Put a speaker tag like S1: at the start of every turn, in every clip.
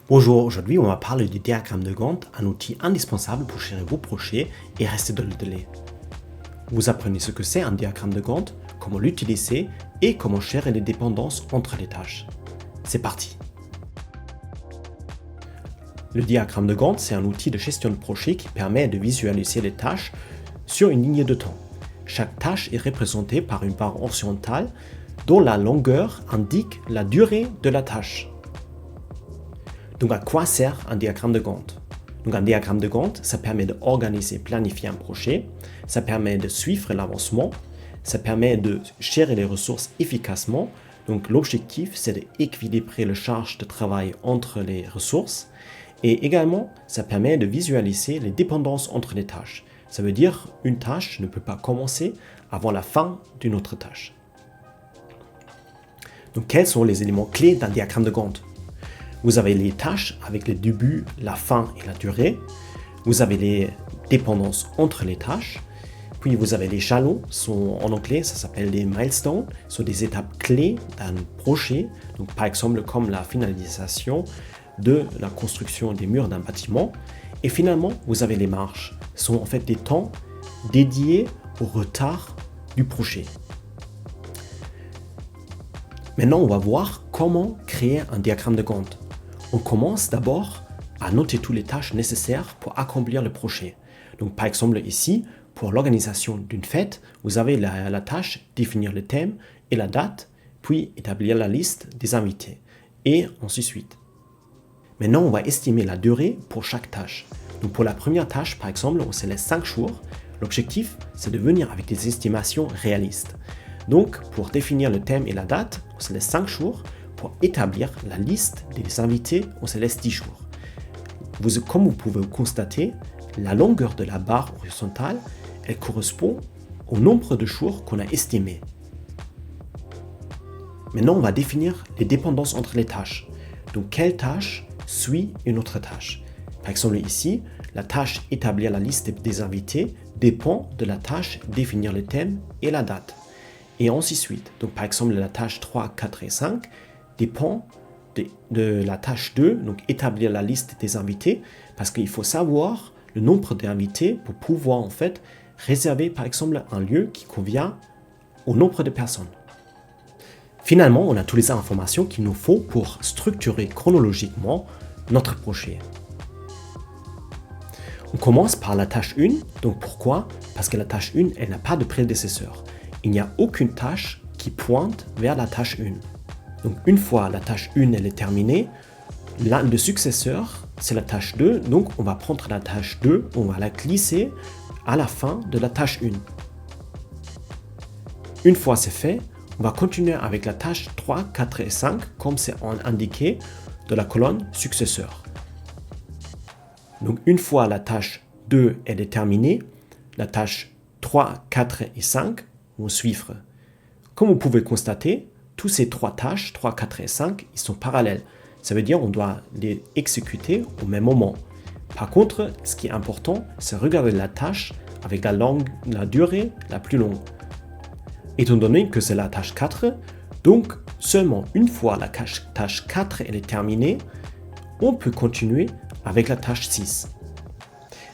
S1: Bonjour, aujourd'hui on va parler du diagramme de Gantt, un outil indispensable pour gérer vos projets et rester dans le délai. Vous apprenez ce que c'est un diagramme de Gantt, comment l'utiliser et comment gérer les dépendances entre les tâches. C'est parti! Le diagramme de Gantt, c'est un outil de gestion de projet qui permet de visualiser les tâches sur une ligne de temps. Chaque tâche est représentée par une barre horizontale dont la longueur indique la durée de la tâche. Donc à quoi sert un diagramme de Gantt? Donc un diagramme de Gantt, ça permet d'organiser, planifier un projet, ça permet de suivre l'avancement, ça permet de gérer les ressources efficacement. Donc l'objectif, c'est d'équilibrer la charge de travail entre les ressources. Et également, ça permet de visualiser les dépendances entre les tâches. Ça veut dire une tâche ne peut pas commencer avant la fin d'une autre tâche. Donc quels sont les éléments clés d'un diagramme de Gantt? Vous avez les tâches avec le début, la fin et la durée. Vous avez les dépendances entre les tâches. Puis vous avez les jalons, en anglais ça s'appelle des milestones, sont des étapes clés d'un projet. Donc par exemple comme la finalisation de la construction des murs d'un bâtiment. Et finalement vous avez les marges, ce sont en fait des temps dédiés au retard du projet. Maintenant on va voir comment créer un diagramme de Gantt. On commence d'abord à noter toutes les tâches nécessaires pour accomplir le projet. Donc par exemple ici, pour l'organisation d'une fête, vous avez la tâche définir le thème et la date, puis établir la liste des invités, et ainsi de suite. Maintenant, on va estimer la durée pour chaque tâche. Donc pour la première tâche, par exemple, on se laisse 5 jours. L'objectif, c'est de venir avec des estimations réalistes. Donc pour définir le thème et la date, on se laisse 5 jours. Pour établir la liste des invités, on se laisse 10 jours. Comme vous pouvez constater, la longueur de la barre horizontale, elle correspond au nombre de jours qu'on a estimé. Maintenant, on va définir les dépendances entre les tâches. Donc, quelle tâche suit une autre tâche? Par exemple, ici, la tâche établir la liste des invités dépend de la tâche définir le thème et la date. Et ainsi de suite. Donc, par exemple, la tâche 3, 4 et 5 dépend de la tâche 2, donc établir la liste des invités, parce qu'il faut savoir le nombre d'invités pour pouvoir en fait réserver par exemple un lieu qui convient au nombre de personnes. Finalement, on a toutes les informations qu'il nous faut pour structurer chronologiquement notre projet. On commence par la tâche 1, donc pourquoi? Parce que la tâche 1, elle n'a pas de prédécesseur. Il n'y a aucune tâche qui pointe vers la tâche 1. Donc une fois la tâche 1 elle est terminée, le successeur c'est la tâche 2, donc on va prendre la tâche 2, on va la glisser à la fin de la tâche 1. Une fois c'est fait, on va continuer avec la tâche 3, 4 et 5 comme c'est indiqué de la colonne successeur. Donc une fois la tâche 2 elle est terminée, la tâche 3, 4 et 5 vont suivre. Comme vous pouvez constater, tous ces trois tâches, 3, 4 et 5, ils sont parallèles. Ça veut dire qu'on doit les exécuter au même moment. Par contre, ce qui est important, c'est regarder la tâche avec la durée la plus longue. Étant donné que c'est la tâche 4, donc seulement une fois la tâche 4 elle est terminée, on peut continuer avec la tâche 6.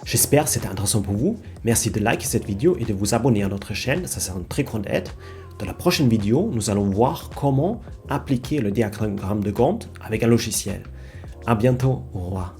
S1: J'espère que c'était intéressant pour vous. Merci de liker cette vidéo et de vous abonner à notre chaîne, ça sera une très grande aide. Dans la prochaine vidéo, nous allons voir comment appliquer le diagramme de Gantt avec un logiciel. À bientôt, au revoir.